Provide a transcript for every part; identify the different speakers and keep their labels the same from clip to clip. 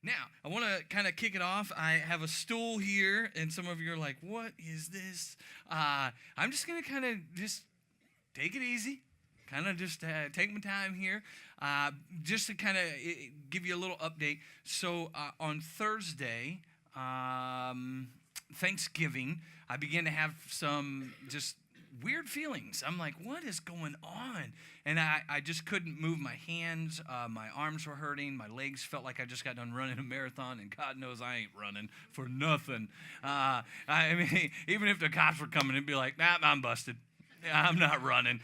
Speaker 1: Now, I want to kind of kick it off. I have a stool here, and some of you are like, what is this? I'm just going to kind of just take it easy, kind of just take my time here, just to kind of give you a little update. So on Thursday, Thanksgiving, I began to have some just weird feelings. I'm like, what is going on? And I just couldn't move my hands. My arms were hurting. My legs felt like I just got done running a marathon, and God knows I ain't running for nothing. I mean, even if the cops were coming, it'd be like, nah, I'm busted. I'm not running.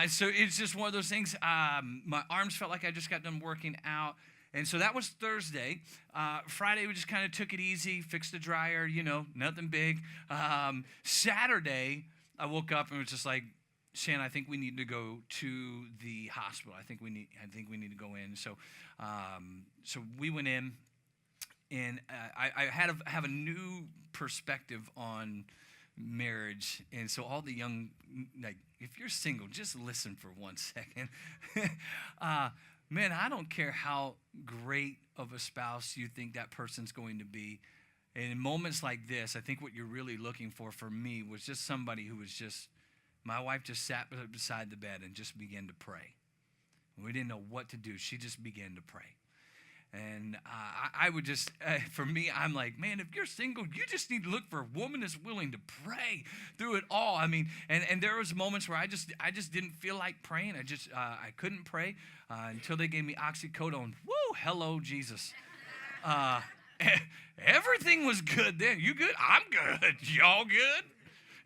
Speaker 1: So it's just one of those things. My arms felt like I just got done working out. And so that was Thursday. Friday, we just kind of took it easy, fixed the dryer, nothing big. Saturday, I woke up and was just like, Shan, I think we need to go to the hospital. I think we need to go in. So we went in, and I have a new perspective on marriage. And so all the young, like, if you're single, just listen for 1 second. Man, I don't care how great of a spouse you think that person's going to be. And in moments like this, I think what you're really looking for me, was just somebody who was just, my wife just sat beside the bed and just began to pray. We didn't know what to do. She just began to pray. And I would just, for me, I'm like, man, if you're single, you just need to look for a woman that's willing to pray through it all. I mean, and there was moments where I just didn't feel like praying. I couldn't pray until they gave me oxycodone. Woo, hello, Jesus. Everything was good then. You good? I'm good. Y'all good?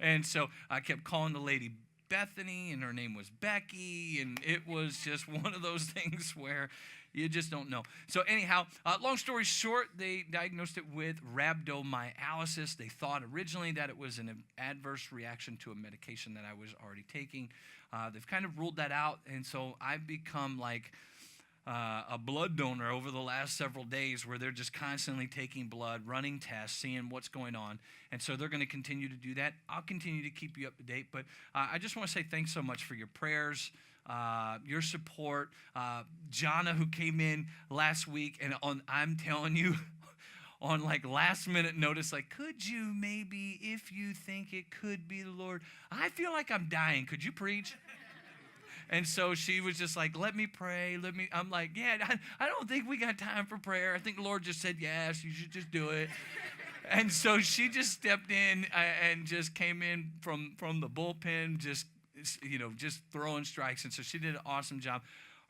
Speaker 1: And so I kept calling the lady Bethany, and her name was Becky, and it was just one of those things where you just don't know. So anyhow, long story short, they diagnosed it with rhabdomyolysis. They thought originally that it was an adverse reaction to a medication that I was already taking. They've kind of ruled that out, and so I've become like a blood donor over the last several days, where they're just constantly taking blood, running tests, seeing what's going on. And so they're going to continue to do that. I'll continue to keep you up to date. But I just want to say thanks so much for your prayers, your support. Jonna, who came in last week, and I'm telling you, on like last minute notice, like, could you maybe, if you think it could be the Lord, I feel like I'm dying. Could you preach? And so she was just like, let me pray. I'm like, yeah, I don't think we got time for prayer. I think the Lord just said, yes, you should just do it. And so she just stepped in and just came in from the bullpen, just throwing strikes. And so she did an awesome job.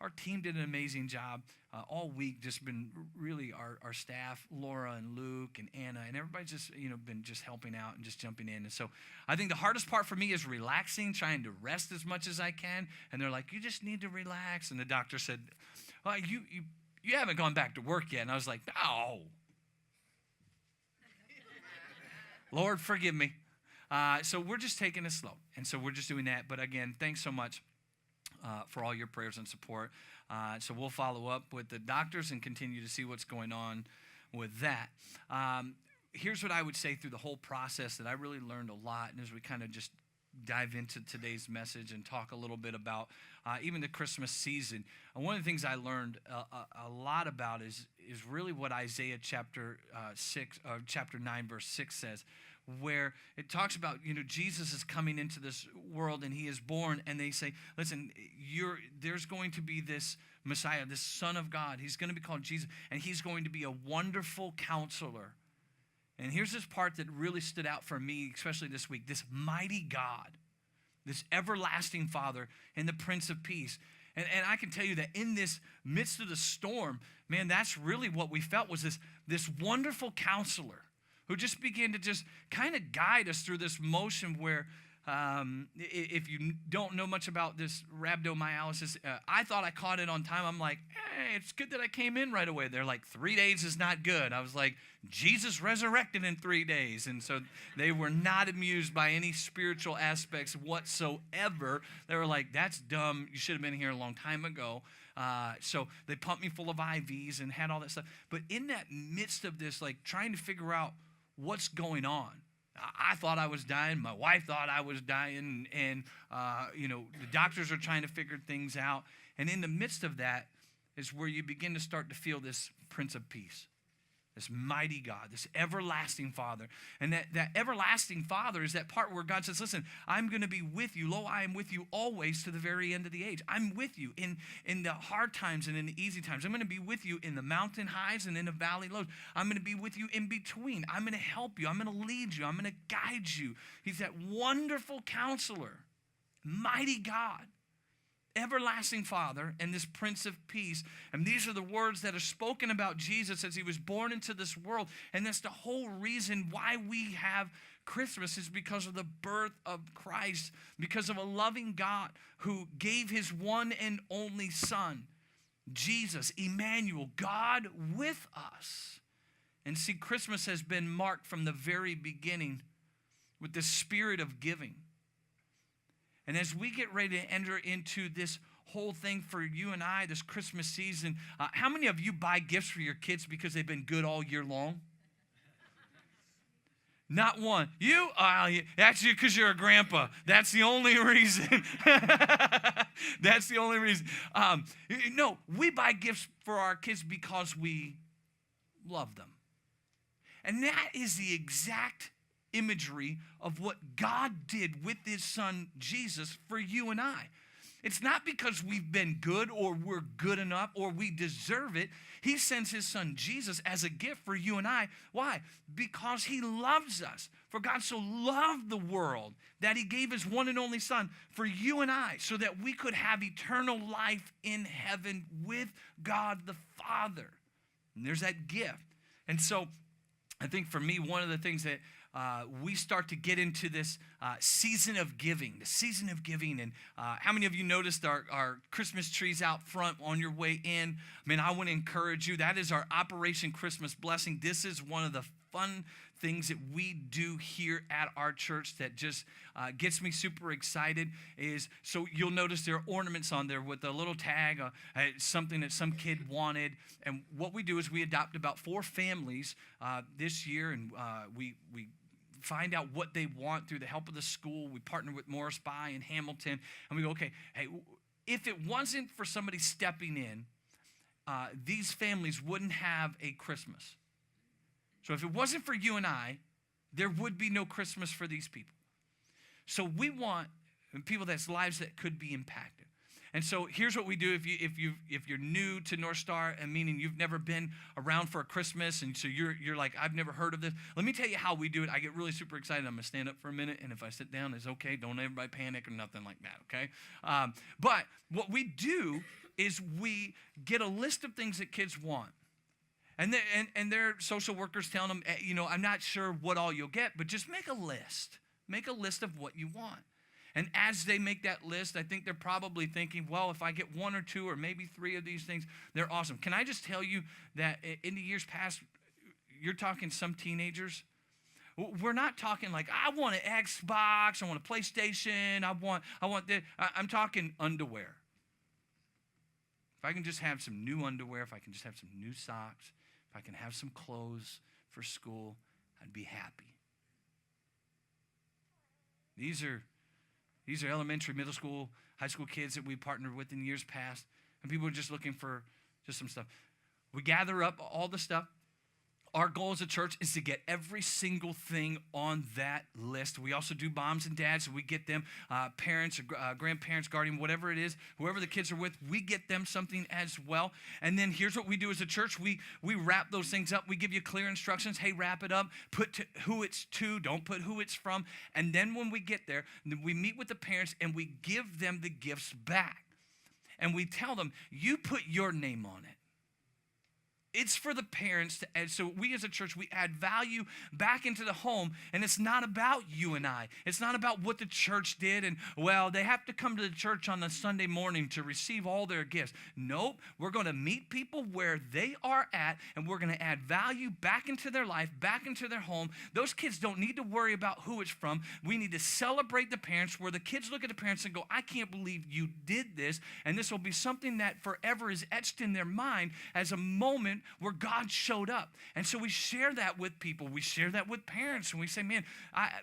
Speaker 1: Our team did an amazing job all week. Just been really our staff, Laura and Luke and Anna, and everybody's just been just helping out and just jumping in. And so I think the hardest part for me is relaxing, trying to rest as much as I can. And they're like, you just need to relax. And the doctor said, well, you haven't gone back to work yet. And I was like, no. Lord, forgive me. So we're just taking it slow. And so we're just doing that. But again, thanks so much for all your prayers and support. So we'll follow up with the doctors and continue to see what's going on with that. Here's what I would say through the whole process that I really learned a lot. And as we kind of just dive into today's message and talk a little bit about even the Christmas season, one of the things I learned a lot about is really what Isaiah chapter 9, verse 6 says, where it talks about, Jesus is coming into this world and he is born, and they say, listen, there's going to be this Messiah, this Son of God. He's going to be called Jesus, and he's going to be a wonderful counselor. And here's this part that really stood out for me, especially this week, this mighty God, this everlasting Father, and the Prince of Peace. And I can tell you that in this midst of the storm, man, that's really what we felt, was this wonderful counselor who just began to just kind of guide us through this motion where, if you don't know much about this rhabdomyolysis, I thought I caught it on time. I'm like, hey, it's good that I came in right away. They're like, 3 days is not good. I was like, Jesus resurrected in 3 days. And so they were not amused by any spiritual aspects whatsoever. They were like, that's dumb. You should have been here a long time ago. So they pumped me full of IVs and had all that stuff. But in that midst of this, like trying to figure out what's going on, I thought I was dying. My wife thought I was dying. And, the doctors are trying to figure things out. And in the midst of that is where you begin to start to feel this Prince of Peace. This mighty God, this everlasting Father. And that everlasting Father is that part where God says, listen, I'm going to be with you. Lo, I am with you always to the very end of the age. I'm with you in the hard times and in the easy times. I'm going to be with you in the mountain highs and in the valley lows. I'm going to be with you in between. I'm going to help you. I'm going to lead you. I'm going to guide you. He's that wonderful counselor, mighty God, everlasting Father, and this Prince of Peace. And these are the words that are spoken about Jesus as he was born into this world. And that's the whole reason why we have Christmas, is because of the birth of Christ, because of a loving God who gave his one and only Son, Jesus, Emmanuel, God with us. And see, Christmas has been marked from the very beginning with the spirit of giving. And as we get ready to enter into this whole thing for you and I, this Christmas season, how many of you buy gifts for your kids because they've been good all year long? Not one. You? That's you because you're a grandpa. That's the only reason. That's the only reason. No, we buy gifts for our kids because we love them. And that is the exact imagery of what God did with his Son Jesus for you and I. It's not because we've been good or we're good enough or we deserve it. He sends his Son Jesus as a gift for you and I. Why? Because he loves us. For God so loved the world that he gave his one and only Son for you and I, so that we could have eternal life in heaven with God the Father. And there's that gift. And so I think for me, one of the things that we start to get into this season of giving, And how many of you noticed our Christmas trees out front on your way in? I mean, I want to encourage you. That is our Operation Christmas Blessing. This is one of the fun things that we do here at our church that just gets me super excited. So you'll notice there are ornaments on there with a little tag, something that some kid wanted. And what we do is we adopt about 4 families this year, and we find out what they want through the help of the school. We partner with Morris By in Hamilton, and we go, okay, hey, if it wasn't for somebody stepping in, these families wouldn't have a Christmas. So if it wasn't for you and I, there would be no Christmas for these people. So we want people that's lives that could be impacted. And so here's what we do if you're new to Northstar, and meaning you've never been around for a Christmas, and so you're like, I've never heard of this. Let me tell you how we do it. I get really super excited. I'm gonna stand up for a minute, and if I sit down, it's okay. Don't everybody panic or nothing like that, okay? But what we do is we get a list of things that kids want. And their social workers telling them, I'm not sure what all you'll get, but just make a list. Make a list of what you want. And as they make that list, I think they're probably thinking, well, if I get 1 or 2 or maybe 3 of these things, they're awesome. Can I just tell you that in the years past, you're talking some teenagers, we're not talking like, I want an Xbox, I want a PlayStation, I want this. I'm talking underwear. If I can just have some new underwear, if I can just have some new socks, if I can have some clothes for school, I'd be happy. These are elementary, middle school, high school kids that we partnered with in years past, and people are just looking for just some stuff. We gather up all the stuff. Our goal as a church is to get every single thing on that list. We also do moms and dads. So we get them parents or grandparents, guardian, whatever it is, whoever the kids are with, we get them something as well. And then here's what we do as a church. We wrap those things up. We give you clear instructions. Hey, wrap it up. Put who it's to. Don't put who it's from. And then when we get there, we meet with the parents and we give them the gifts back. And we tell them, you put your name on it. It's for the parents to add. So we as a church, we add value back into the home, and it's not about you and I. It's not about what the church did and, well, they have to come to the church on a Sunday morning to receive all their gifts. Nope, we're going to meet people where they are at, and we're going to add value back into their life, back into their home. Those kids don't need to worry about who it's from. We need to celebrate the parents, where the kids look at the parents and go, I can't believe you did this, and this will be something that forever is etched in their mind as a moment where God showed up. And so we share that with people. We share that with parents. And we say, man,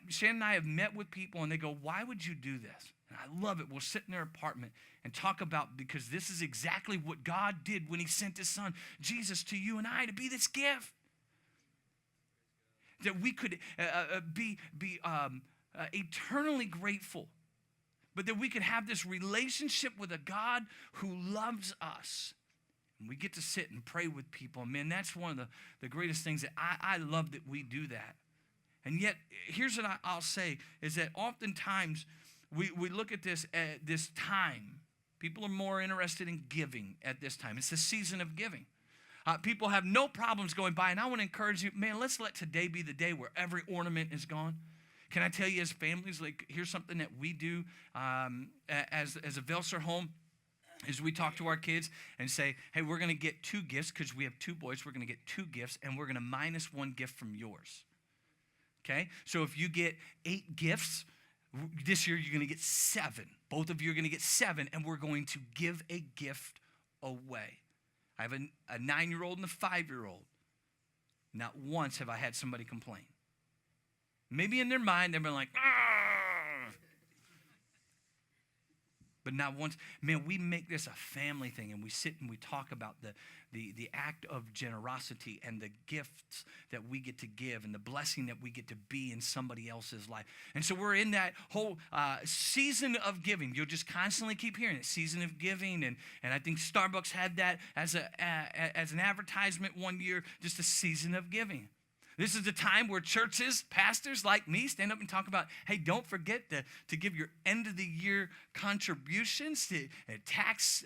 Speaker 1: Shannon and I have met with people, and they go, why would you do this? And I love it. We'll sit in their apartment and talk about, because this is exactly what God did when he sent his Son, Jesus, to you and I to be this gift. that we could be eternally grateful, but that we could have this relationship with a God who loves us. And we get to sit and pray with people. Man, that's one of the greatest things that I love that we do that. And yet, here's what I'll say, is that oftentimes we look at this time. People are more interested in giving at this time. It's the season of giving. People have no problems going by, and I want to encourage you, man, let's let today be the day where every ornament is gone. Can I tell you, as families, like, here's something that we do as a Velser home, is we talk to our kids and say, hey, we're going to get 2 gifts because we have 2 boys. We're going to get 2 gifts, and we're going to minus 1 gift from yours. Okay? So if you get 8 gifts, this year you're going to get 7. Both of you are going to get 7, and we're going to give a gift away. I have a 9-year-old and a 5-year-old. Not once have I had somebody complain. Maybe in their mind, they've been like, argh. But not once. Man, we make this a family thing, and we sit and we talk about the act of generosity and the gifts that we get to give and the blessing that we get to be in somebody else's life. And so we're in that whole season of giving. You'll just constantly keep hearing it, season of giving. And I think Starbucks had that as an advertisement one year, just a season of giving. This is the time where churches, pastors like me stand up and talk about, hey, don't forget to give your end-of-the-year contributions to a tax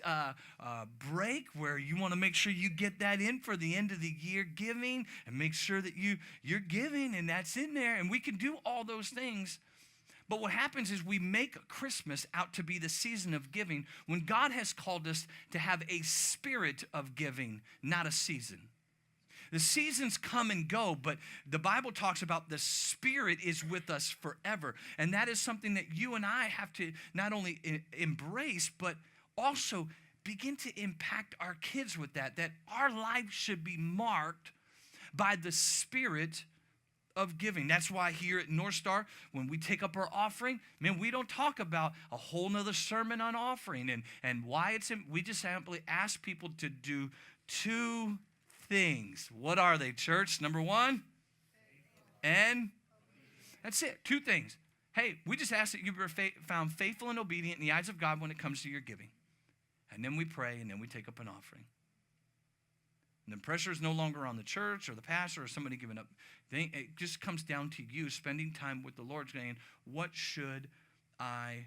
Speaker 1: break where you want to make sure you get that in for the end-of-the-year giving and make sure that you're giving and that's in there. And we can do all those things. But what happens is we make Christmas out to be the season of giving when God has called us to have a spirit of giving, not a season. The seasons come and go, but the Bible talks about the Spirit is with us forever. And that is something that you and I have to not only embrace, but also begin to impact our kids with that our life should be marked by the Spirit of giving. That's why here at Northstar, when we take up our offering, man, we don't talk about a whole nother sermon on offering and why it's in. We just simply ask people to do 2 things. What are they, church? Number 1, and that's it. 2 things. Hey, we just ask that you be found faithful and obedient in the eyes of God when it comes to your giving. And then we pray, and then we take up an offering. And the pressure is no longer on the church or the pastor or somebody giving up. It just comes down to you spending time with the Lord, saying, what should I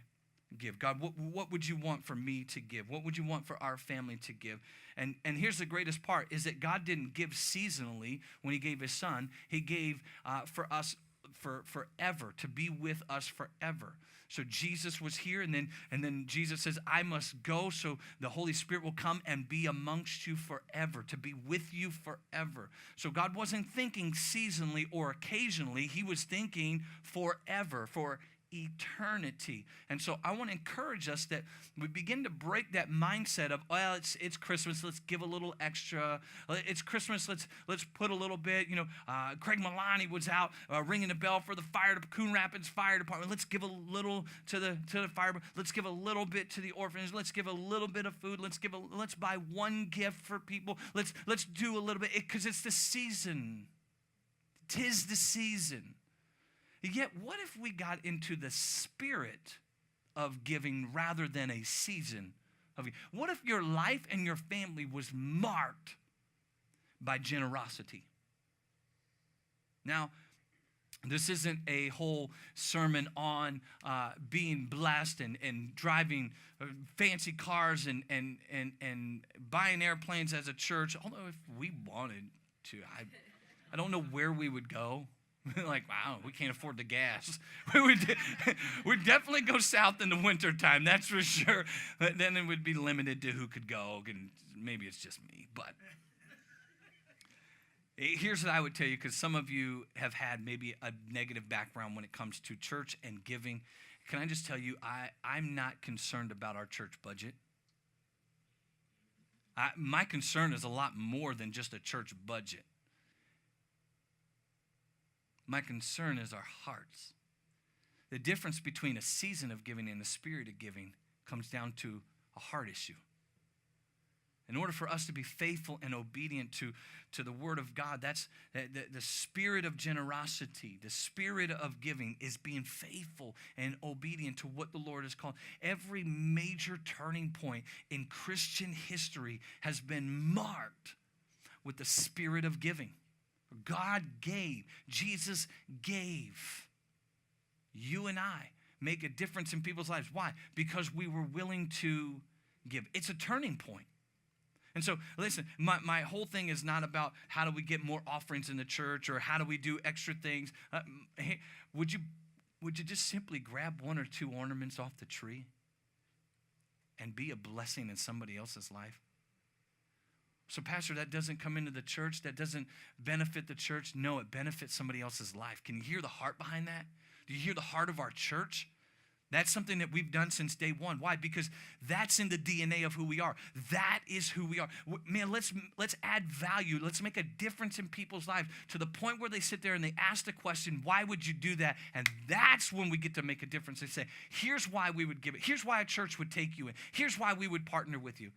Speaker 1: give? God, what would you want for me to give? What would you want for our family to give? And here's the greatest part, is that God didn't give seasonally when he gave his son. He gave for us for forever, to be with us forever. So Jesus was here, and then Jesus says, I must go so the Holy Spirit will come and be amongst you forever, to be with you forever. So God wasn't thinking seasonally or occasionally. He was thinking forever, for eternity. And so I want to encourage us that we begin to break that mindset of, well, it's Christmas, let's give a little extra. It's Christmas, let's put a little bit. Craig Milani was out ringing the bell for the Coon Rapids Fire Department. Let's give a little to the fire. Let's give a little bit to the orphanage. Let's give a little bit of food. Let's buy 1 gift for people. Let's do a little bit, because it's the season. 'Tis the season. Yet, what if we got into the spirit of giving rather than a season of giving? What if your life and your family was marked by generosity? Now, this isn't a whole sermon on being blessed and driving fancy cars and buying airplanes as a church, although if we wanted to, I don't know where we would go. Like, wow, we can't afford the gas. We'd definitely go south in the wintertime, that's for sure. But then it would be limited to who could go, and maybe it's just me. But here's what I would tell you, because some of you have had maybe a negative background when it comes to church and giving. Can I just tell you, I'm not concerned about our church budget. My concern is a lot more than just a church budget. My concern is our hearts. The difference between a season of giving and a spirit of giving comes down to a heart issue. In order for us to be faithful and obedient to the word of God, that's the spirit of generosity, the spirit of giving is being faithful and obedient to what the Lord has called. Every major turning point in Christian history has been marked with the spirit of giving. God gave. Jesus gave. You and I make a difference in people's lives. Why? Because we were willing to give. It's a turning point. And so, listen, my whole thing is not about how do we get more offerings in the church or how do we do extra things. Hey, would you just simply grab one or two ornaments off the tree and be a blessing in somebody else's life? So, Pastor, that doesn't come into the church. That doesn't benefit the church. No, it benefits somebody else's life. Can you hear the heart behind that? Do you hear the heart of our church? That's something that we've done since day one. Why? Because that's in the DNA of who we are. That is who we are. Man, let's add value. Let's make a difference in people's lives to the point where they sit there and they ask the question, why would you do that? And that's when we get to make a difference. They say, here's why we would give it. Here's why a church would take you in. Here's why we would partner with you.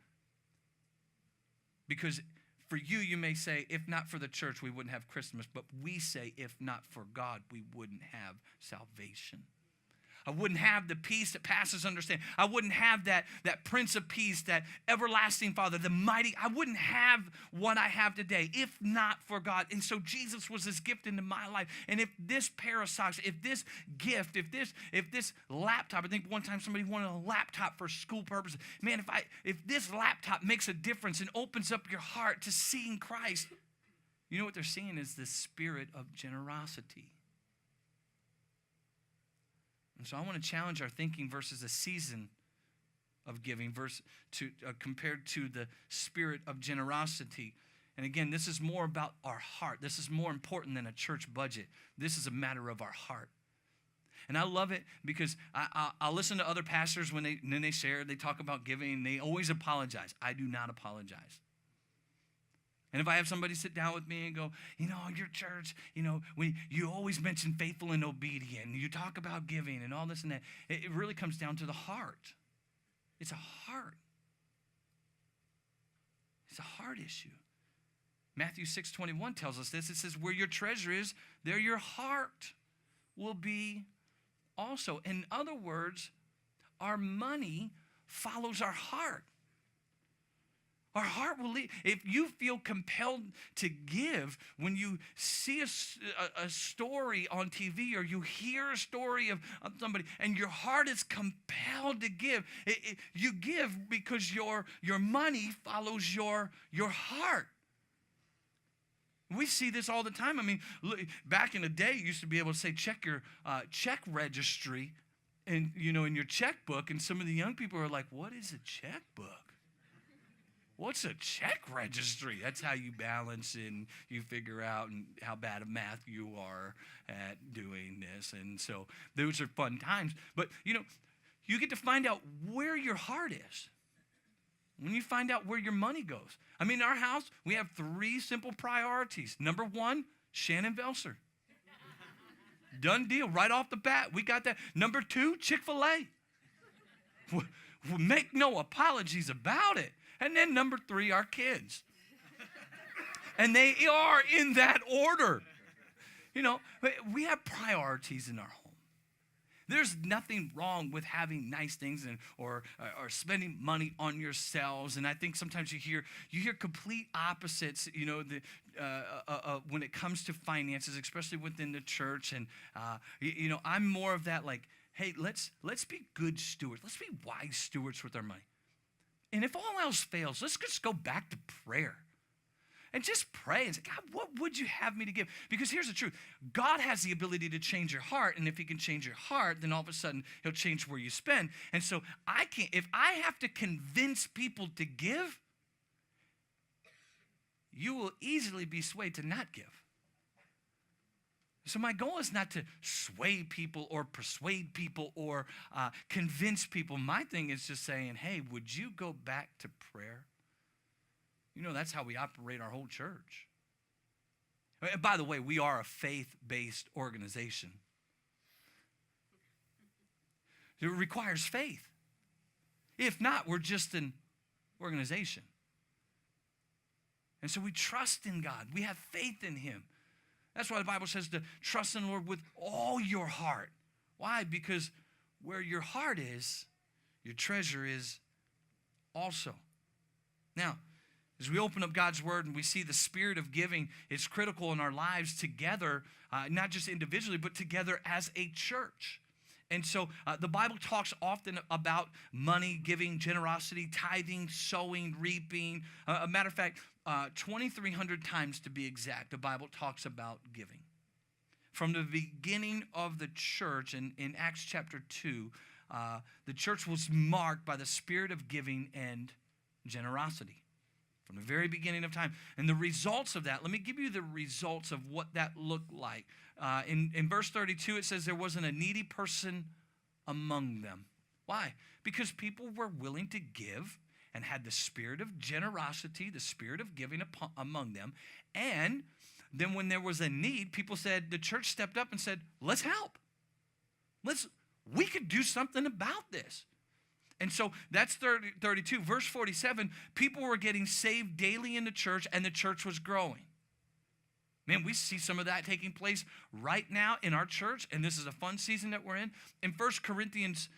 Speaker 1: Because for you, you may say, if not for the church, we wouldn't have Christmas. But we say, if not for God, we wouldn't have salvation. I wouldn't have the peace that passes understanding. I wouldn't have that Prince of Peace, that everlasting Father, the mighty. I wouldn't have what I have today if not for God. And so Jesus was this gift into my life. And if this pair of socks, if this gift, if this laptop, I think one time somebody wanted a laptop for school purposes. Man, if this laptop makes a difference and opens up your heart to seeing Christ, you know what they're seeing is the spirit of generosity. And so I want to challenge our thinking versus a season of giving compared to the spirit of generosity. And again, this is more about our heart. This is more important than a church budget. This is a matter of our heart. And I love it because I'll listen to other pastors when they share, they talk about giving, they always apologize. I do not apologize. And if I have somebody sit down with me and go, your church, you always mention faithful and obedient, and you talk about giving and all this and that, it really comes down to the heart. It's a heart. It's a heart issue. Matthew 6:21 tells us this. It says, where your treasure is, there your heart will be also. In other words, our money follows our heart. Our heart will lead. If you feel compelled to give when you see a story on TV or you hear a story of somebody and your heart is compelled to give, you give because your money follows your heart. We see this all the time. I mean, look, back in the day, you used to be able to say, check your check registry and, in your checkbook. And some of the young people are like, what is a checkbook? What's a check registry? That's how you balance and you figure out how bad of math you are at doing this. And so those are fun times. But, you get to find out where your heart is when you find out where your money goes. I mean, in our house, we have 3 simple priorities. Number 1, Shannon Velser. Done deal right off the bat. We got that. Number 2, Chick-fil-A. We'll make no apologies about it. And then number 3, our kids. And they are in that order. We have priorities in our home. There's nothing wrong with having nice things or spending money on yourselves. And I think sometimes you hear complete opposites, when it comes to finances, especially within the church. And, I'm more of that like, hey, let's be good stewards. Let's be wise stewards with our money. And if all else fails, let's just go back to prayer. And just pray and say, God, what would you have me to give? Because here's the truth. God has the ability to change your heart. And if he can change your heart, then all of a sudden he'll change where you spend. And so if I have to convince people to give, you will easily be swayed to not give. So my goal is not to sway people or persuade people or convince people. My thing is just saying, hey, would you go back to prayer? That's how we operate our whole church. And by the way, we are a faith-based organization. It requires faith. If not, we're just an organization. And so we trust in God. We have faith in him. That's why the Bible says to trust in the Lord with all your heart. Why? Because where your heart is, your treasure is also. Now, as we open up God's word and we see the spirit of giving, it's critical in our lives together, not just individually, but together as a church. And so the Bible talks often about money, giving, generosity, tithing, sowing, reaping. A matter of fact, 2,300 times to be exact, the Bible talks about giving. From the beginning of the church in Acts chapter 2, the church was marked by the spirit of giving and generosity. From the very beginning of time. And the results of that, let me give you the results of what that looked like. In verse 32, it says there wasn't a needy person among them. Why? Because people were willing to give and had the spirit of generosity, the spirit of giving among them. And then when there was a need, people said, the church stepped up and said, let's help. We could do something about this. And so that's 32. Verse 47, people were getting saved daily in the church, and the church was growing. Man, we see some of that taking place right now in our church, and this is a fun season that we're in. In 1 Corinthians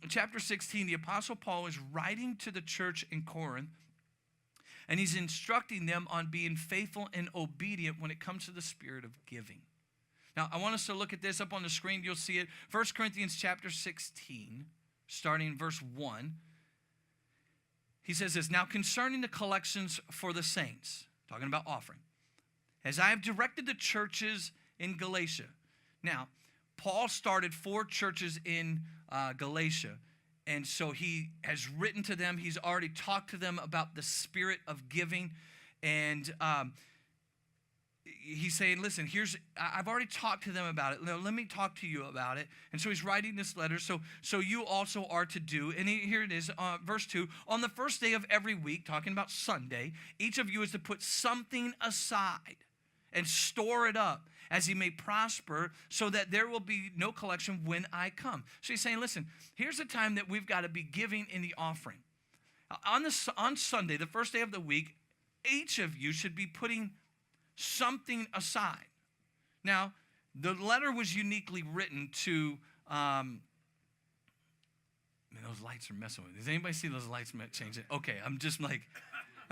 Speaker 1: chapter 16, the Apostle Paul is writing to the church in Corinth, and he's instructing them on being faithful and obedient when it comes to the spirit of giving. Now, I want us to look at this up on the screen. You'll see it. 1 Corinthians chapter 16. Starting in verse 1, he says this, now concerning the collections for the saints, talking about offering, as I have directed the churches in Galatia. Now, Paul started 4 churches in Galatia, and so he has written to them. He's already talked to them about the spirit of giving, and he's saying, listen, I've already talked to them about it. Let me talk to you about it. And so he's writing this letter. So you also are to do. And here it is, verse 2. On the first day of every week, talking about Sunday, each of you is to put something aside and store it up as he may prosper, so that there will be no collection when I come. So he's saying, listen, here's a time that we've got to be giving in the offering. On Sunday, the first day of the week, each of you should be putting something aside. Now, the letter was uniquely written to, man, those lights are messing with me. Does anybody see those lights changing? Okay, I'm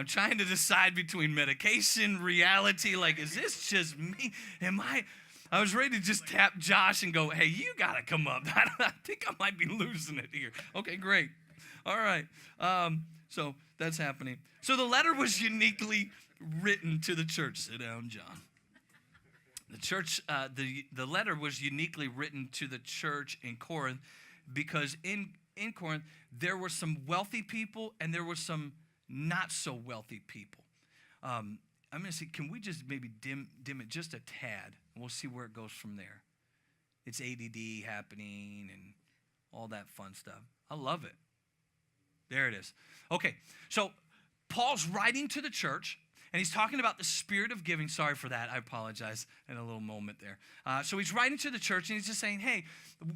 Speaker 1: trying to decide between medication, reality, like, is this just me? I was ready to just tap Josh and go, hey, you got to come up. I think I might be losing it here. Okay, great. All right. So that's happening. So the letter was uniquely written to the church. Sit down, John. The church, the letter was uniquely written to the church in Corinth because in Corinth, there were some wealthy people and there were some not so wealthy people. I'm going to see, can we just maybe dim it just a tad? And we'll see where it goes from there. It's ADD happening and all that fun stuff. I love it. There it is. Okay, so Paul's writing to the church. And he's talking about the spirit of giving. Sorry for that. I apologize in a little moment there. So he's writing to the church, and he's just saying, hey,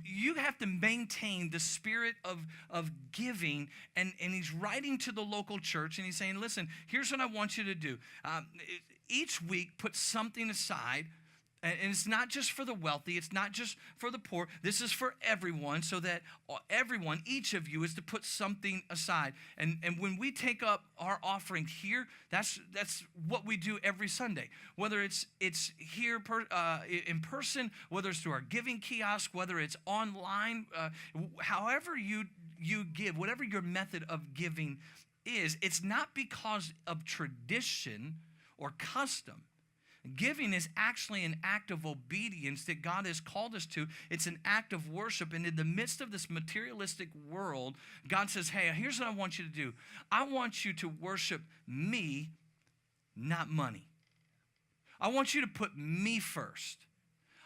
Speaker 1: you have to maintain the spirit of giving. And he's writing to the local church, and he's saying, listen, here's what I want you to do. Each week, put something aside. And it's not just for the wealthy. It's not just for the poor. This is for everyone, so that everyone, each of you, is to put something aside. And when we take up our offering here, that's what we do every Sunday. Whether it's here in person, whether it's through our giving kiosk, whether it's online, however you give, whatever your method of giving is, it's not because of tradition or custom. Giving is actually an act of obedience that God has called us to. It's an act of worship. And in the midst of this materialistic world, God says, hey, here's what I want you to do. I want you to worship me, not money. I want you to put me first.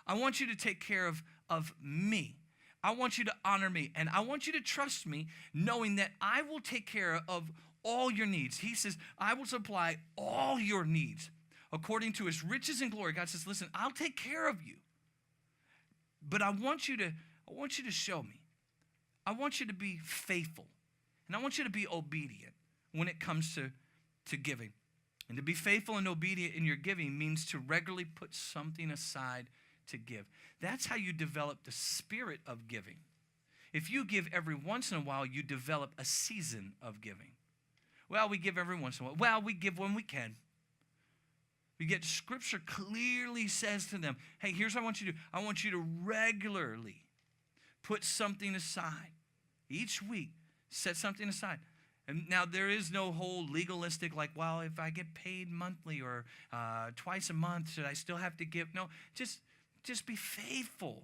Speaker 1: I want you to take care of me. I want you to honor me. And I want you to trust me, knowing that I will take care of all your needs. He says, I will supply all your needs. According to his riches and glory, God says, listen, I'll take care of you. But I want you to show me. I want you to be faithful. And I want you to be obedient when it comes to giving. And to be faithful and obedient in your giving means to regularly put something aside to give. That's how you develop the spirit of giving. If you give every once in a while, you develop a season of giving. Well, we give every once in a while. Well, we give when we can. We get Scripture clearly says to them, hey, here's what I want you to do. I want you to regularly put something aside. Each week, set something aside. And now there is no whole legalistic like, well, if I get paid monthly or twice a month, should I still have to give? No, just be faithful.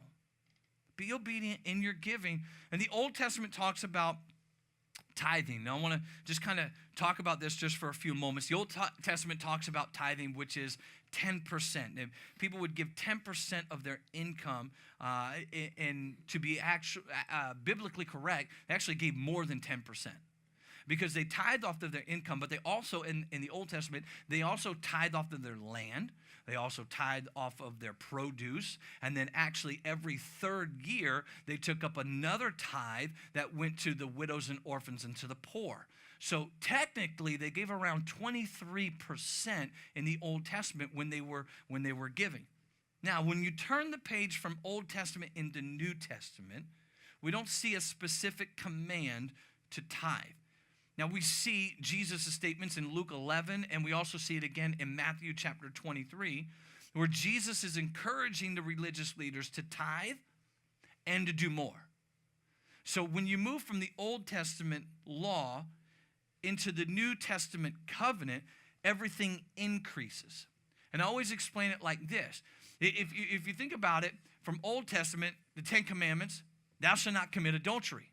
Speaker 1: Be obedient in your giving. And the Old Testament talks about tithing. Now I want to just kind of talk about this just for a few moments. The Old Testament talks about tithing, which is 10%. If people would give 10% of their income, and to be biblically correct, they actually gave more than 10%. Because they tithe off of their income, but they also, in the Old Testament, they also tithe off of their land. They also tithe off of their produce. And then actually every third year, they took up another tithe that went to the widows and orphans and to the poor. So technically, they gave around 23% in the Old Testament when they were giving. Now, when you turn the page from Old Testament into New Testament, we don't see a specific command to tithe. Now, we see Jesus' statements in Luke 11, and we also see it again in Matthew chapter 23, where Jesus is encouraging the religious leaders to tithe and to do more. So when you move from the Old Testament law into the New Testament covenant, everything increases. And I always explain it like this. If you think about it, from Old Testament, the 10 Commandments, thou shalt not commit adultery.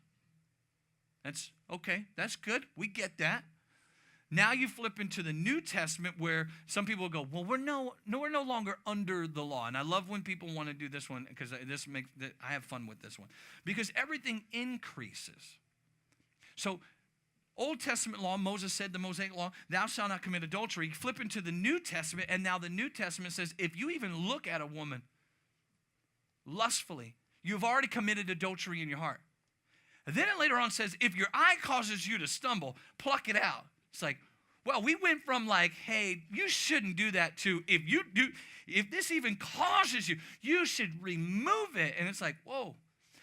Speaker 1: That's okay. That's good. We get that. Now you flip into the New Testament where some people go, well, we're no longer under the law. And I love when people want to do this one because I have fun with this one. Because everything increases. So Old Testament law, Moses said the Mosaic law, thou shalt not commit adultery. Flip into the New Testament, and now the New Testament says if you even look at a woman lustfully, you've already committed adultery in your heart. And then it later on says, if your eye causes you to stumble, pluck it out. It's like, well, we went from like, hey, you shouldn't do that to if this even causes you, you should remove it. And it's like, whoa.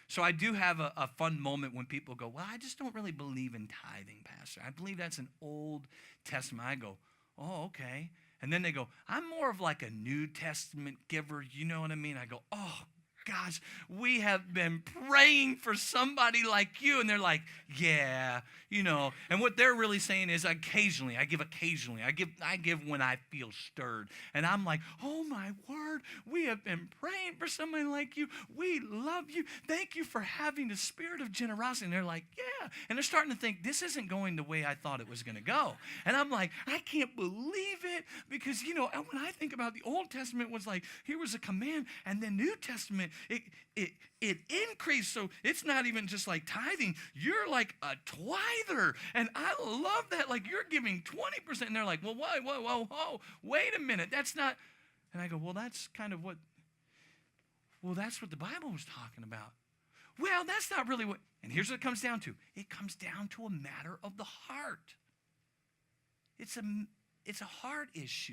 Speaker 1: So I do have a fun moment when people go, well, I just don't really believe in tithing, Pastor. I believe that's an Old Testament. I go, oh, okay. And then they go, I'm more of like a New Testament giver. You know what I mean? I go, oh, gosh, we have been praying for somebody like you. And they're like, yeah, And what they're really saying is occasionally. I give when I feel stirred. And I'm like, oh my word, we have been praying for somebody like you. We love you. Thank you for having the spirit of generosity. And they're like, yeah. And they're starting to think, this isn't going the way I thought it was going to go. And I'm like, I can't believe it. Because, and when I think about the Old Testament was like, here was a command. And the New Testament, it increased. So it's not even just like tithing. You're like a tither. And I love that. Like you're giving 20%. And they're like, well, whoa, wait a minute. That's not. And I go, well, that's kind of that's what the Bible was talking about. Well, that's not really what. And here's what it comes down to. It comes down to a matter of the heart. It's a heart issue.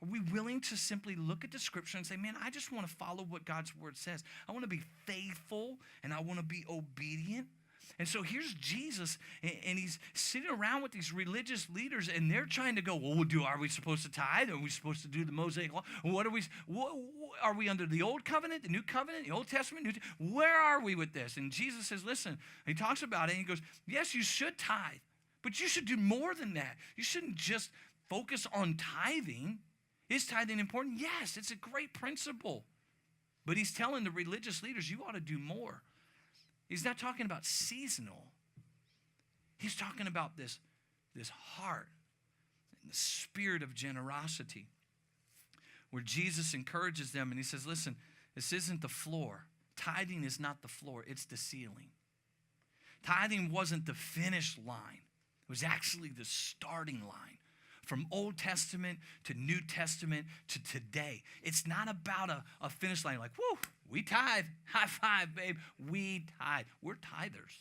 Speaker 1: Are we willing to simply look at the scripture and say, man, I just want to follow what God's word says. I want to be faithful and I want to be obedient. And so here's Jesus, and he's sitting around with these religious leaders, and they're trying to go, well, are we supposed to tithe? Are we supposed to do the Mosaic law? Are we under the Old Covenant, the New Covenant, the Old Testament? Where are we with this? And Jesus says, listen, he talks about it, and he goes, yes, you should tithe, but you should do more than that. You shouldn't just focus on tithing. Is tithing important? Yes, it's a great principle. But he's telling the religious leaders, you ought to do more. He's not talking about seasonal. He's talking about this heart and the spirit of generosity where Jesus encourages them and he says, listen, this isn't the floor. Tithing is not the floor, it's the ceiling. Tithing wasn't the finish line. It was actually the starting line. From Old Testament to New Testament to today. It's not about a finish line like, whoo, we tithe. High five, babe. We tithe. We're tithers.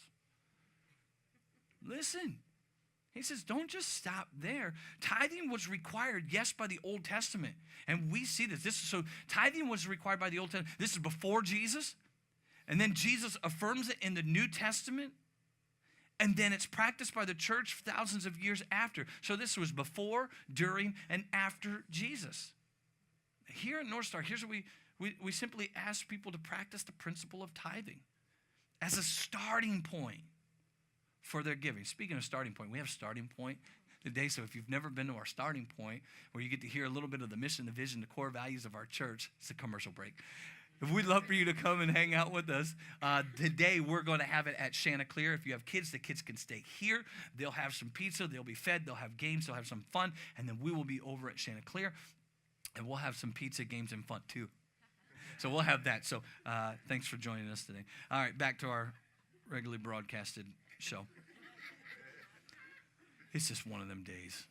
Speaker 1: Listen, He says, don't just stop there. Tithing was required, yes, by the Old Testament. And we see this. So tithing was required by the Old Testament. This is before Jesus. And then Jesus affirms it in the New Testament. And then it's practiced by the church thousands of years after. So this was before, during, and after Jesus. Here at Northstar, here's what we simply ask people to practice the principle of tithing as a starting point for their giving. Speaking of starting point, we have starting point today. So if you've never been to our starting point, where you get to hear a little bit of the mission, the vision, the core values of our church, it's a commercial break. We'd love for you to come and hang out with us. Today, we're going to have it at Chanticleer. If you have kids, the kids can stay here. They'll have some pizza. They'll be fed. They'll have games. They'll have some fun. And then we will be over at Chanticleer, and we'll have some pizza, games, and fun, too. So we'll have that. So thanks for joining us today. All right, back to our regularly broadcasted show. It's just one of them days.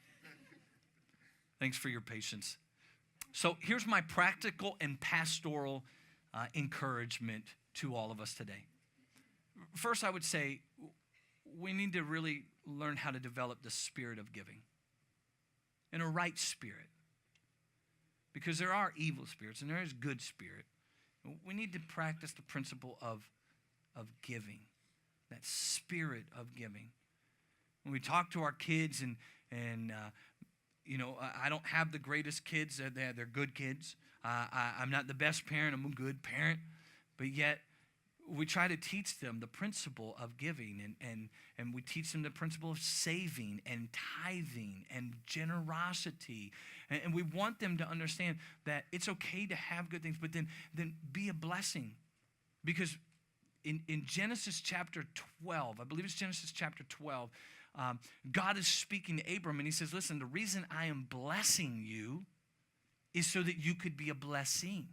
Speaker 1: Thanks for your patience. So here's my practical and pastoral encouragement to all of us today. First, I would say we need to really learn how to develop the spirit of giving in a right spirit. Because there are evil spirits and there is good spirit. We need to practice the principle of giving, that spirit of giving. When we talk to our kids and I don't have the greatest kids. They're good kids. I'm not the best parent. I'm a good parent. But yet, we try to teach them the principle of giving. And we teach them the principle of saving and tithing and generosity. And we want them to understand that it's okay to have good things, but then be a blessing. Because in Genesis chapter 12, I believe it's Genesis chapter 12, God is speaking to Abram, and he says, listen, the reason I am blessing you is so that you could be a blessing.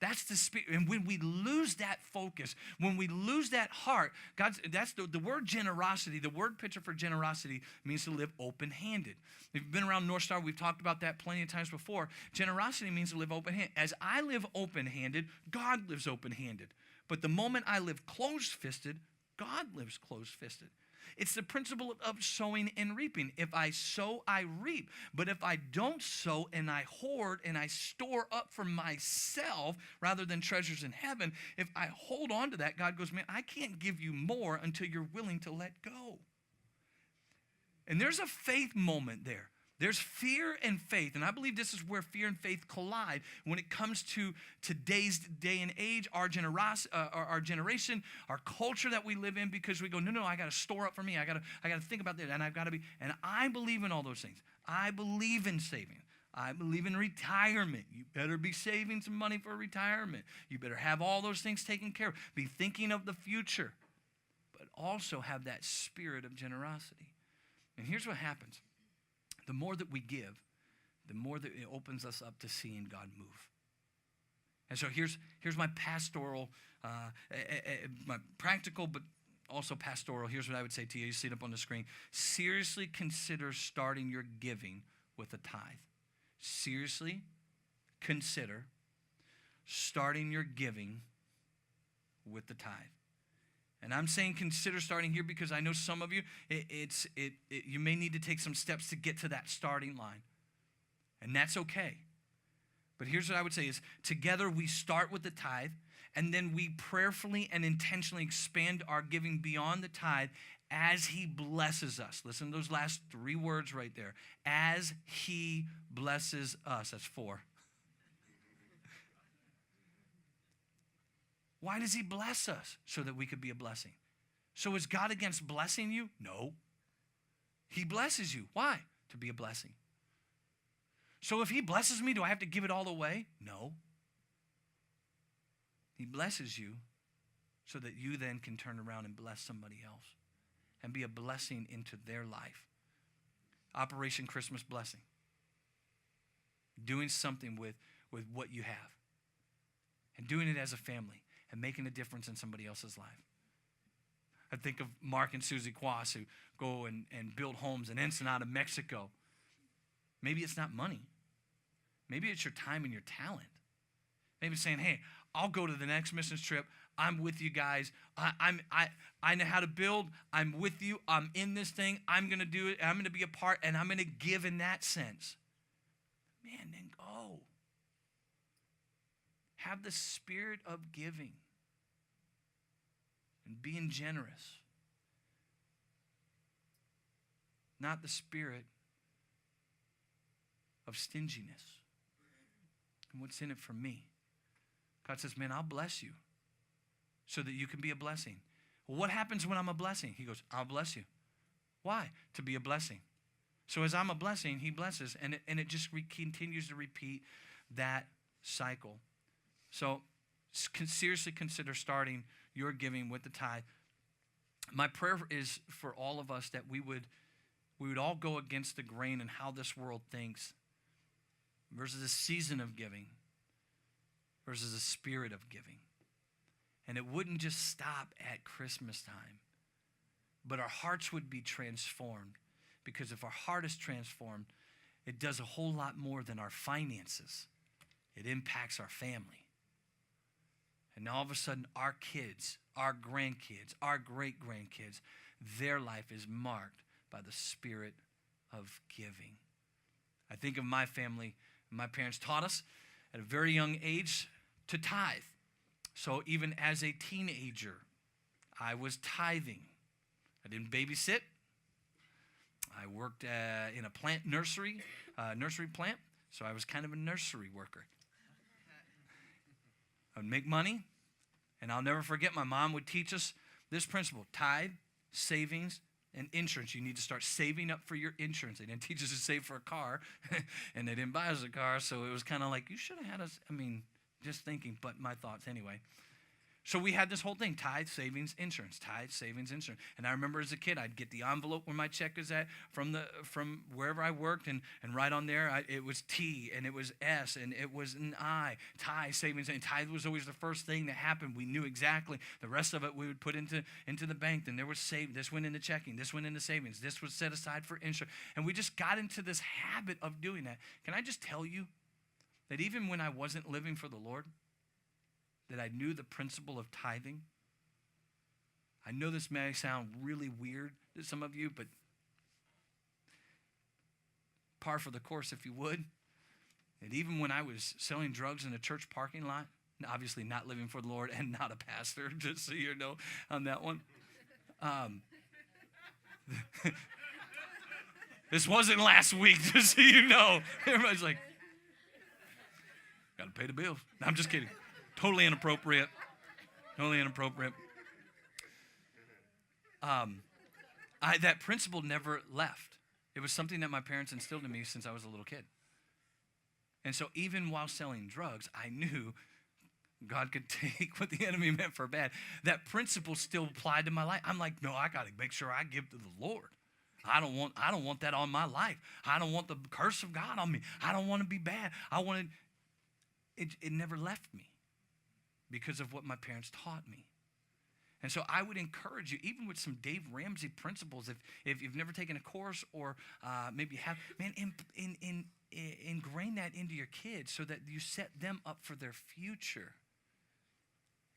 Speaker 1: That's the spirit. And when we lose that focus, when we lose that heart, that's the word generosity, the word picture for generosity means to live open-handed. If you've been around Northstar, we've talked about that plenty of times before. Generosity means to live open-handed. As I live open-handed, God lives open-handed. But the moment I live closed-fisted, God lives closed-fisted. It's the principle of sowing and reaping. If I sow, I reap. But if I don't sow and I hoard and I store up for myself rather than treasures in heaven, if I hold on to that, God goes, man, I can't give you more until you're willing to let go. And there's a faith moment there. There's fear and faith, and I believe this is where fear and faith collide when it comes to today's day and age, our generation, our culture that we live in, because we go, no, I got to store up for me. I got to think about that, and I've got to be. And I believe in all those things. I believe in saving. I believe in retirement. You better be saving some money for retirement. You better have all those things taken care of. Be thinking of the future, but also have that spirit of generosity. And here's what happens. The more that we give, the more that it opens us up to seeing God move. And so here's my pastoral, my practical, but also pastoral. Here's what I would say to you. You see it up on the screen. Seriously consider starting your giving with a tithe. Seriously consider starting your giving with the tithe. And I'm saying consider starting here because I know some of you, you may need to take some steps to get to that starting line. And that's okay. But here's what I would say is together we start with the tithe, and then we prayerfully and intentionally expand our giving beyond the tithe as he blesses us. Listen to those last three words right there. As he blesses us. That's 4. Why does he bless us? So that we could be a blessing. So is God against blessing you? No. He blesses you. Why? To be a blessing. So if he blesses me, do I have to give it all away? No. He blesses you so that you then can turn around and bless somebody else and be a blessing into their life. Operation Christmas Blessing. Doing something with what you have. And doing it as a family. And making a difference in somebody else's life. I think of Mark and Susie Quas who go and build homes in Ensenada, Mexico. Maybe it's not money. Maybe it's your time and your talent. Maybe saying, hey, I'll go to the next missions trip. I'm with you guys. I know how to build. I'm with you. I'm in this thing. I'm going to do it. I'm going to be a part, and I'm going to give in that sense. Man, then go. Have the spirit of giving and being generous. Not the spirit of stinginess. And what's in it for me? God says, man, I'll bless you so that you can be a blessing. Well, what happens when I'm a blessing? He goes, I'll bless you. Why? To be a blessing. So as I'm a blessing, he blesses, and it just continues to repeat that cycle. So seriously consider starting your giving with the tithe. My prayer is for all of us that we would all go against the grain and how this world thinks versus a season of giving versus a spirit of giving. And it wouldn't just stop at Christmas time, but our hearts would be transformed, because if our heart is transformed, it does a whole lot more than our finances. It impacts our family. And all of a sudden, our kids, our grandkids, our great-grandkids, their life is marked by the spirit of giving. I think of my family. My parents taught us at a very young age to tithe. So even as a teenager, I was tithing. I didn't babysit. I worked in a plant nursery plant. So I was kind of a nursery worker. I would make money, and I'll never forget, my mom would teach us this principle: tithe, savings, and insurance. You need to start saving up for your insurance. They didn't teach us to save for a car, and they didn't buy us a car, so it was kind of like, you should have had us, just thinking, but my thoughts anyway. So we had this whole thing: tithe, savings, insurance, tithe, savings, insurance. And I remember as a kid, I'd get the envelope where my check is at from wherever I worked, and right on there, it was T, and it was S, and it was an I. Tithe, savings, and tithe was always the first thing that happened. We knew exactly. The rest of it we would put into the bank. Then there was save. This went into checking. This went into savings. This was set aside for insurance. And we just got into this habit of doing that. Can I just tell you that even when I wasn't living for the Lord, that I knew the principle of tithing? I know this may sound really weird to some of you, but par for the course, if you would. And even when I was selling drugs in a church parking lot, obviously not living for the Lord and not a pastor, just so you know on that one. This wasn't last week, just so you know. Everybody's like, got to pay the bills. No, I'm just kidding. Totally inappropriate. Totally inappropriate. That principle never left. It was something that my parents instilled in me since I was a little kid. And so even while selling drugs, I knew God could take what the enemy meant for bad. That principle still applied to my life. I'm like, no, I got to make sure I give to the Lord. I don't want that on my life. I don't want the curse of God on me. I don't want to be bad. It never left me, because of what my parents taught me. And so I would encourage you, even with some Dave Ramsey principles, if you've never taken a course, or maybe you have, man, ingrain that into your kids so that you set them up for their future.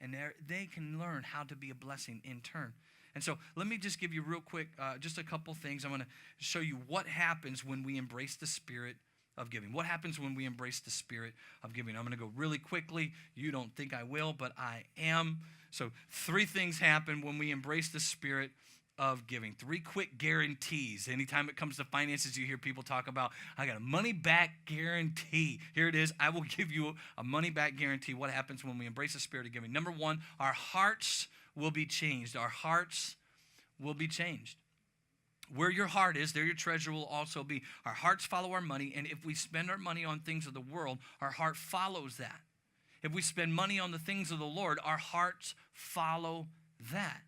Speaker 1: And they can learn how to be a blessing in turn. And so let me just give you real quick, just a couple things. I want to show you what happens when we embrace the spirit of giving. What happens when we embrace the spirit of giving? I'm going to go really quickly. You don't think I will, but I am. So 3 things happen when we embrace the spirit of giving. 3 quick guarantees. Anytime it comes to finances, you hear people talk about, I got a money back guarantee. Here it is. I will give you a money back guarantee. What happens when we embrace the spirit of giving? Number 1, our hearts will be changed. Our hearts will be changed. Where your heart is, there your treasure will also be. Our hearts follow our money, and if we spend our money on things of the world, our heart follows that. If we spend money on the things of the Lord, our hearts follow that.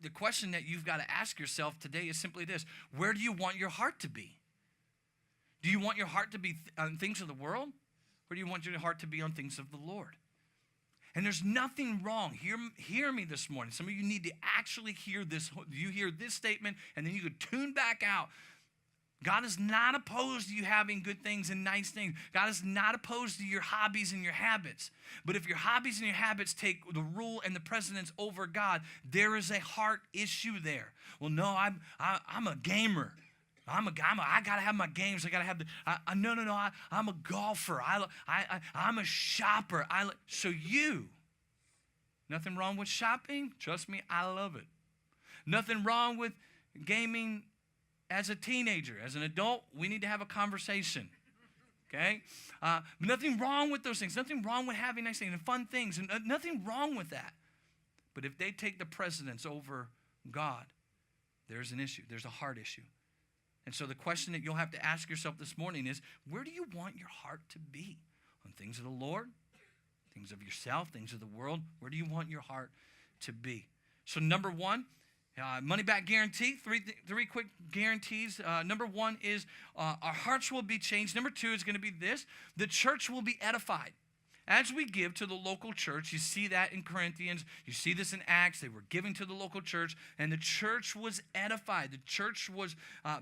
Speaker 1: The question that you've got to ask yourself today is simply this: where do you want your heart to be? Do you want your heart to be on things of the world, or do you want your heart to be on things of the Lord? And there's nothing wrong. Hear me this morning. Some of you need to actually hear this. You hear this statement, and then you could tune back out. God is not opposed to you having good things and nice things. God is not opposed to your hobbies and your habits. But if your hobbies and your habits take the rule and the precedence over God, there is a heart issue there. Well, no, I'm a gamer. I gotta have my games. I gotta have I'm a golfer. I'm a shopper. Nothing wrong with shopping. Trust me, I love it. Nothing wrong with gaming. As a teenager, as an adult, we need to have a conversation, okay? Nothing wrong with those things. Nothing wrong with having nice things and fun things, and nothing wrong with that. But if they take the precedence over God, there's an issue. There's a heart issue. And so the question that you'll have to ask yourself this morning is, where do you want your heart to be? On things of the Lord, things of yourself, things of the world? Where do you want your heart to be? So number one, money back guarantee, three quick guarantees. Number one is our hearts will be changed. Number two is going to be this: the church will be edified. As we give to the local church, you see that in Corinthians, you see this in Acts, they were giving to the local church, and the church was edified. The church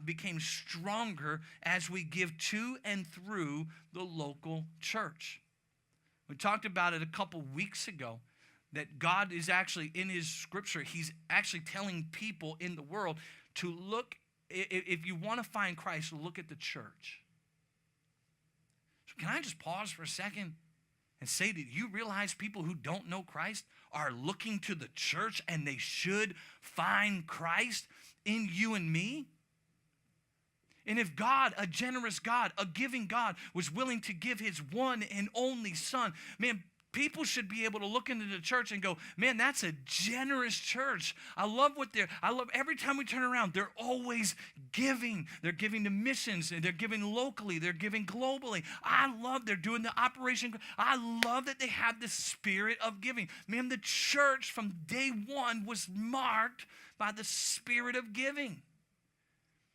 Speaker 1: became stronger as we give to and through the local church. We talked about it a couple weeks ago, that God is actually, in his scripture, he's actually telling people in the world to look, if you want to find Christ, look at the church. So can I just pause for a second and say, do you realize people who don't know Christ are looking to the church and they should find Christ in you and me? And if God, a generous God, a giving God, was willing to give his one and only son, man, people should be able to look into the church and go, man, that's a generous church. I love every time we turn around, they're always giving. They're giving to missions, and they're giving locally, they're giving globally. They're doing the operation. I love that they have this spirit of giving. Man, the church from day one was marked by the spirit of giving.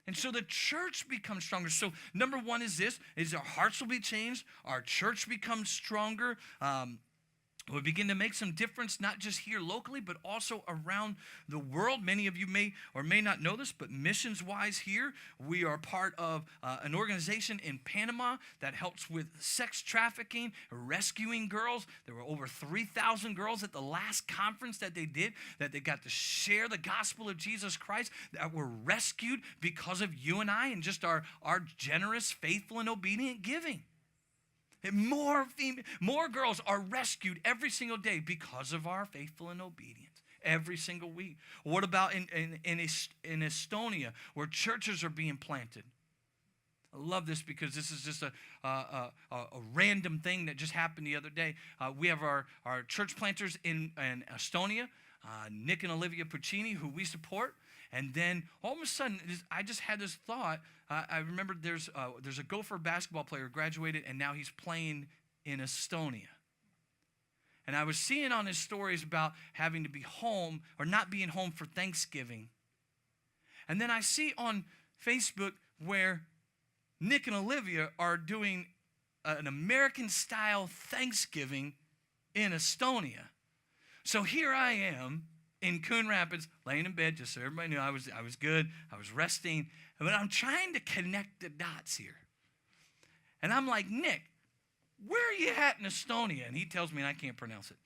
Speaker 1: And so the church becomes stronger. So number one is our hearts will be changed. Our church becomes stronger. We begin to make some difference, not just here locally, but also around the world. Many of you may or may not know this, but missions-wise here, we are part of an organization in Panama that helps with sex trafficking, rescuing girls. There were over 3,000 girls at the last conference that they did, that they got to share the gospel of Jesus Christ, that were rescued because of you and I and just our generous, faithful, and obedient giving. And more girls are rescued every single day because of our faithful and obedience every single week. What about in Estonia, where churches are being planted? I love this because this is just a random thing that just happened the other day. We have our church planters in Estonia, Nick and Olivia Puccini, who we support. And then all of a sudden, I just had this thought. I remember there's a Gopher basketball player who graduated, and now he's playing in Estonia. And I was seeing on his stories about having to be home or not being home for Thanksgiving. And then I see on Facebook where Nick and Olivia are doing an American-style Thanksgiving in Estonia. So here I am in Coon Rapids, laying in bed, just so everybody knew I was good. I was resting. But I'm trying to connect the dots here. And I'm like, Nick, where are you at in Estonia? And he tells me, and I can't pronounce it.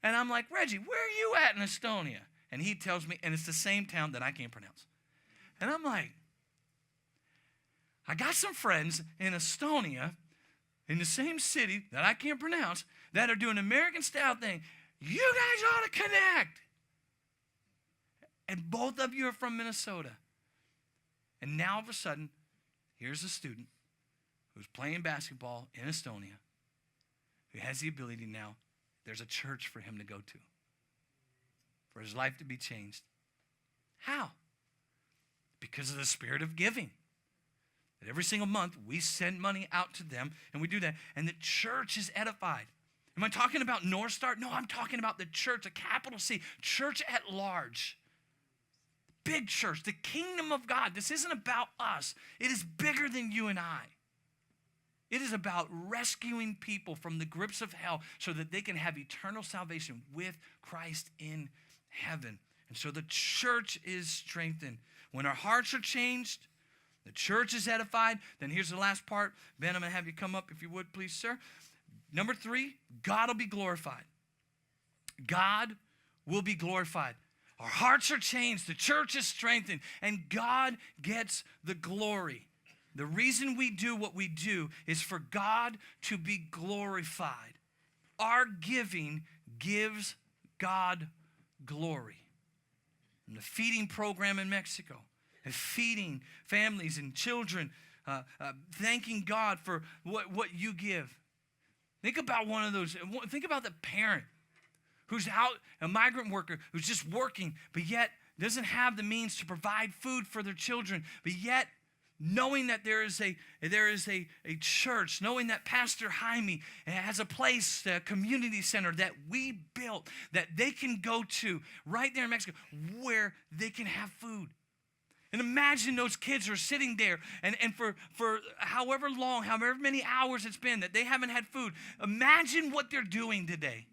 Speaker 1: And I'm like, Reggie, where are you at in Estonia? And he tells me, and it's the same town that I can't pronounce. And I'm like, I got some friends in Estonia, in the same city that I can't pronounce, that are doing an American-style thing. You guys ought to connect. And both of you are from Minnesota. And now, all of a sudden, here's a student who's playing basketball in Estonia, who has the ability now, there's a church for him to go to, for his life to be changed. How? Because of the spirit of giving. That every single month, we send money out to them, and we do that, and the church is edified. Am I talking about Northstar? No, I'm talking about the church, a capital C, church at large. Big church, the kingdom of God. This isn't about us. It is bigger than you and I. It is about rescuing people from the grips of hell so that they can have eternal salvation with Christ in heaven. And so the church is strengthened. When our hearts are changed, The church is edified. Then here's the last part. Ben, I'm going to have you come up if you would, please, sir. Number 3, God will be glorified. God will be glorified. Our hearts are changed. The church is strengthened. And God gets the glory. The reason we do what we do is for God to be glorified. Our giving gives God glory. And the feeding program in Mexico, and feeding families and children, thanking God for what you give. Think about one of those. Think about the parent who's out, a migrant worker who's just working, but yet doesn't have the means to provide food for their children, but yet knowing that there is a church, knowing that Pastor Jaime has a place, a community center that we built, that they can go to right there in Mexico where they can have food. And imagine those kids are sitting there and for however long, however many hours it's been that they haven't had food. Imagine what they're doing today.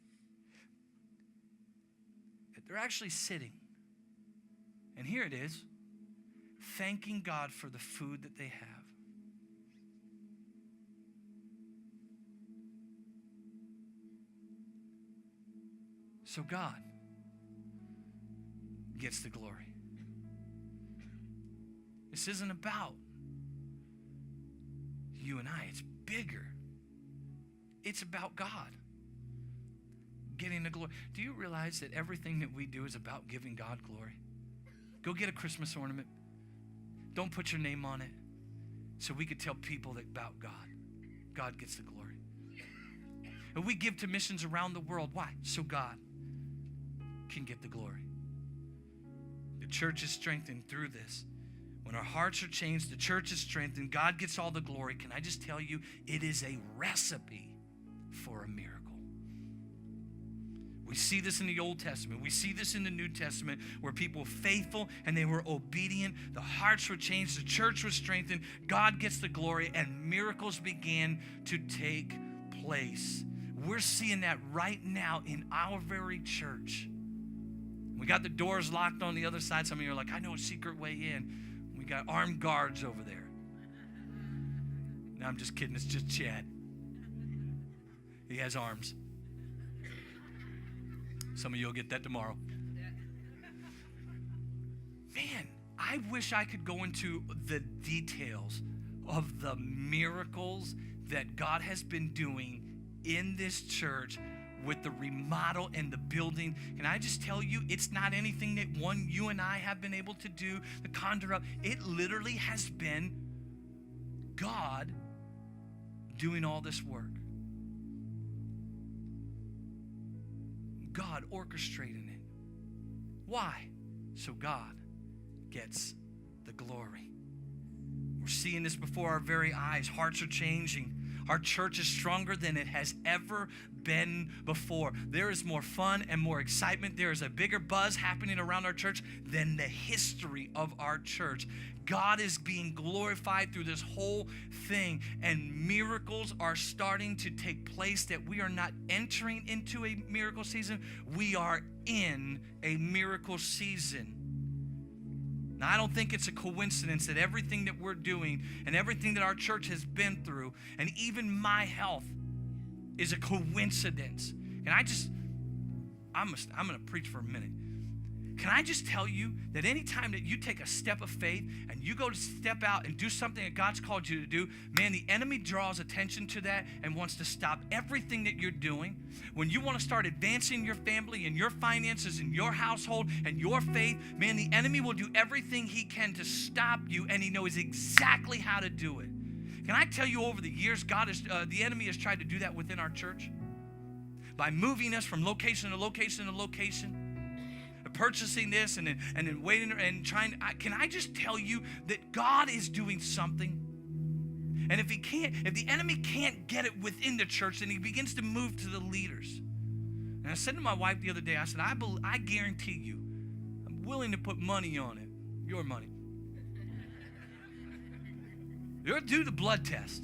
Speaker 1: They're actually sitting. And here it is, thanking God for the food that they have. So God gets the glory. This isn't about you and I. It's bigger. It's about God getting the glory. Do you realize that everything that we do is about giving God glory? Go get a Christmas ornament. Don't put your name on it so we could tell people that about God. God gets the glory. And we give to missions around the world. Why? So God can get the glory. The church is strengthened through this. When our hearts are changed, the church is strengthened, God gets all the glory. Can I just tell you, it is a recipe for a miracle. We see this in the Old Testament. We see this in the New Testament where people were faithful and they were obedient. The hearts were changed. The church was strengthened. God gets the glory and miracles began to take place. We're seeing that right now in our very church. We got the doors locked on the other side. Some of you are like, I know a secret way in. We got armed guards over there. No, I'm just kidding. It's just Chad. He has arms. Some of you will get that tomorrow. Man, I wish I could go into the details of the miracles that God has been doing in this church with the remodel and the building. Can I just tell you, it's not anything that you and I have been able to do, to conjure up. It literally has been God doing all this work. God orchestrating it. Why? So God gets the glory. We're seeing this before our very eyes. Hearts are changing. Our church is stronger than it has ever been before. There is more fun and more excitement. There is a bigger buzz happening around our church than the history of our church. God is being glorified through this whole thing, and miracles are starting to take place that we are not entering into a miracle season. We are in a miracle season. Now, I don't think it's a coincidence that everything that we're doing and everything that our church has been through, and even my health, is a coincidence. And I'm going to preach for a minute. Can I just tell you that anytime that you take a step of faith and you go to step out and do something that God's called you to do, man, the enemy draws attention to that and wants to stop everything that you're doing. When you want to start advancing your family and your finances and your household and your faith, man, the enemy will do everything he can to stop you, and he knows exactly how to do it. Can I tell you, over the years, the enemy has tried to do that within our church by moving us from location to location to location, purchasing this and then waiting and trying. Can I just tell you that God is doing something? And if the enemy can't get it within the church, then he begins to move to the leaders. And I said to my wife the other day, I said, I guarantee you, I'm willing to put money on it, your money. They'll do the blood test.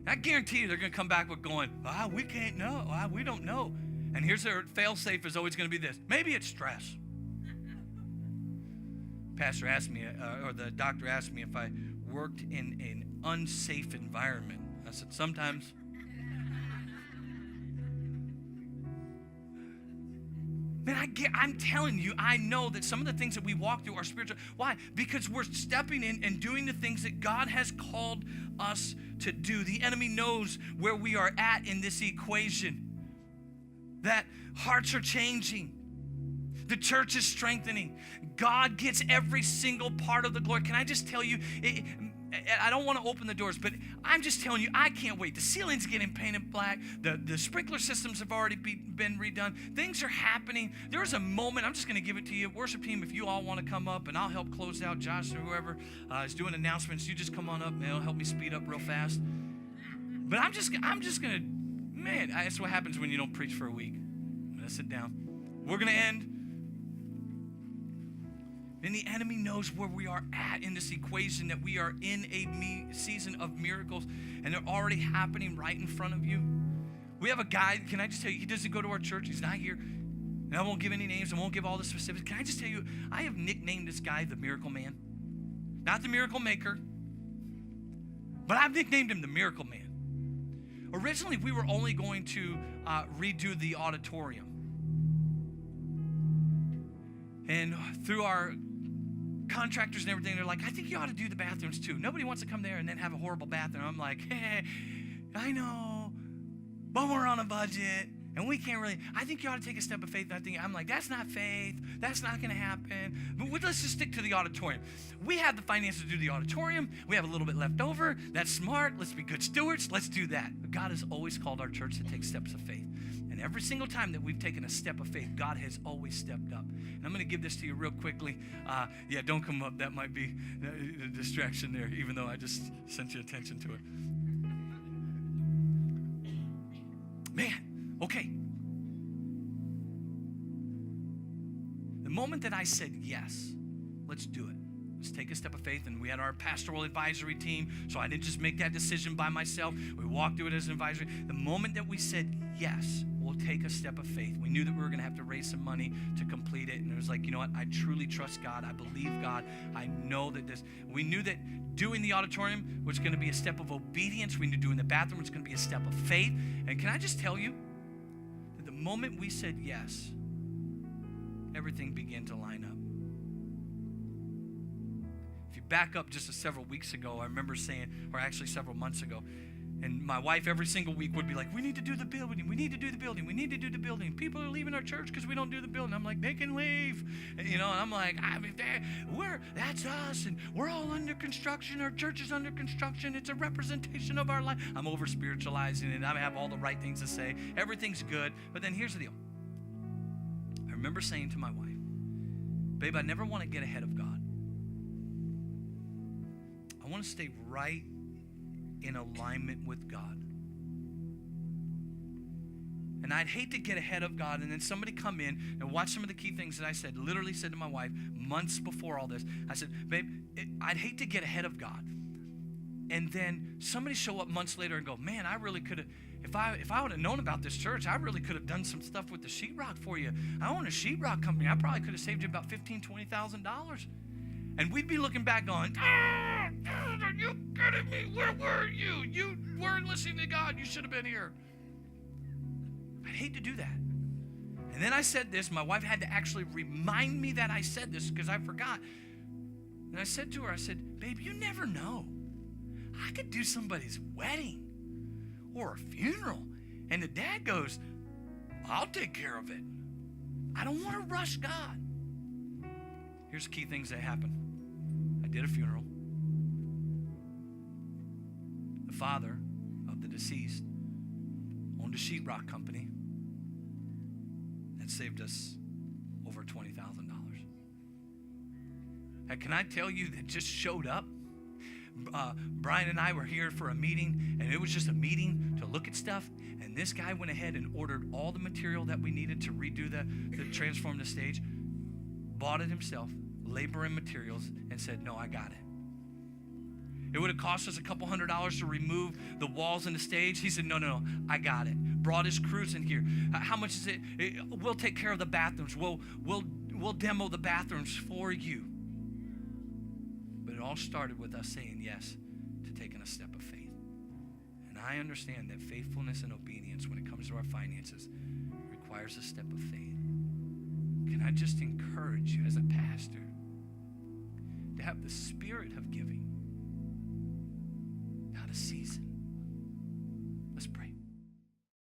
Speaker 1: I guarantee you they're going to come back with going, we can't know. We don't know. And here's their fail-safe is always going to be this. Maybe it's stress. Pastor asked me, or the doctor asked me if I worked in an unsafe environment. I said, sometimes. Man, I'm telling you, I know that some of the things that we walk through are spiritual. Why? Because we're stepping in and doing the things that God has called us to do. The enemy knows where we are at in this equation, that hearts are changing. The church is strengthening. God gets every single part of the glory. Can I just tell you, I don't want to open the doors, but I'm just telling you, I can't wait. The ceiling's getting painted black. The sprinkler systems have already been redone. Things are happening. There was a moment, I'm just going to give it to you. Worship team, if you all want to come up, and I'll help close out. Josh or whoever is doing announcements, you just come on up, and it'll help me speed up real fast. But I'm just going to, man, that's what happens when you don't preach for a week. I'm going to sit down. We're going to end. And the enemy knows where we are at in this equation, that we are in a season of miracles, and they're already happening right in front of you. We have a guy, can I just tell you, he doesn't go to our church. He's not here. And I won't give any names. I won't give all the specifics. Can I just tell you, I have nicknamed this guy the Miracle Man. Not the Miracle Maker, but I've nicknamed him the Miracle Man. Originally, we were only going to redo the auditorium. And through our contractors and everything, they're like, I think you ought to do the bathrooms too. Nobody wants to come there and then have a horrible bathroom. I'm like, hey, I know, but we're on a budget and we can't really, I think you ought to take a step of faith. I'm like, that's not faith. That's not going to happen. But let's just stick to the auditorium. We have the finances to do the auditorium. We have a little bit left over. That's smart. Let's be good stewards. Let's do that. But God has always called our church to take steps of faith. And every single time that we've taken a step of faith, God has always stepped up. And I'm going to give this to you real quickly. Yeah, don't come up. That might be a distraction there, even though I just sent you attention to it. Man, okay. The moment that I said yes, let's do it. Let's take a step of faith. And we had our pastoral advisory team, so I didn't just make that decision by myself. We walked through it as an advisory. The moment that we said yes, we'll take a step of faith. We knew that we were going to have to raise some money to complete it. And it was like, you know what? I truly trust God. I believe God. I know that this. We knew that doing the auditorium was going to be a step of obedience. We knew doing the bathroom was going to be a step of faith. And can I just tell you that the moment we said yes, everything began to line up. If you back up just several weeks ago, I remember saying, or actually several months ago, and my wife every single week would be like, we need to do the building. We need to do the building. We need to do the building. People are leaving our church because we don't do the building. I'm like, they can leave. And, and I'm like, that's us. And we're all under construction. Our church is under construction. It's a representation of our life. I'm over spiritualizing it. I have all the right things to say. Everything's good. But then here's the deal. I remember saying to my wife, babe, I never want to get ahead of God. I want to stay right in alignment with God. And I'd hate to get ahead of God and then somebody come in and watch some of the key things that I said, literally said to my wife months before all this. I said, babe, I'd hate to get ahead of God. And then somebody show up months later and go, man, I really could have, if I would have known about this church, I really could have done some stuff with the sheetrock for you. I own a sheetrock company. I probably could have saved you about $15,000, $20,000. And we'd be looking back going, are you kidding me? Where were you? You weren't listening to God. You should have been here. I'd hate to do that. And then I said this. My wife had to actually remind me that I said this because I forgot. And I said to her, I said, babe, you never know. I could do somebody's wedding or a funeral. And the dad goes, I'll take care of it. I don't want to rush God. Here's the key things that happened. I did a funeral. The father of the deceased owned a sheetrock company that saved us over $20,000. And can I tell you that just showed up? Brian and I were here for a meeting, and it was just a meeting to look at stuff. And this guy went ahead and ordered all the material that we needed to redo the transform the stage, bought it himself, labor and materials, and said, no, I got it. It would have cost us a couple $100s to remove the walls in the stage. He said, no, I got it. Brought his crews in here. How much is it? We'll take care of the bathrooms. We'll demo the bathrooms for you. But it it all started with us saying yes to taking a step of faith. And I understand that faithfulness and obedience when it comes to our finances requires a step of faith. Can I just encourage you as a pastor to have the spirit of giving, not a season?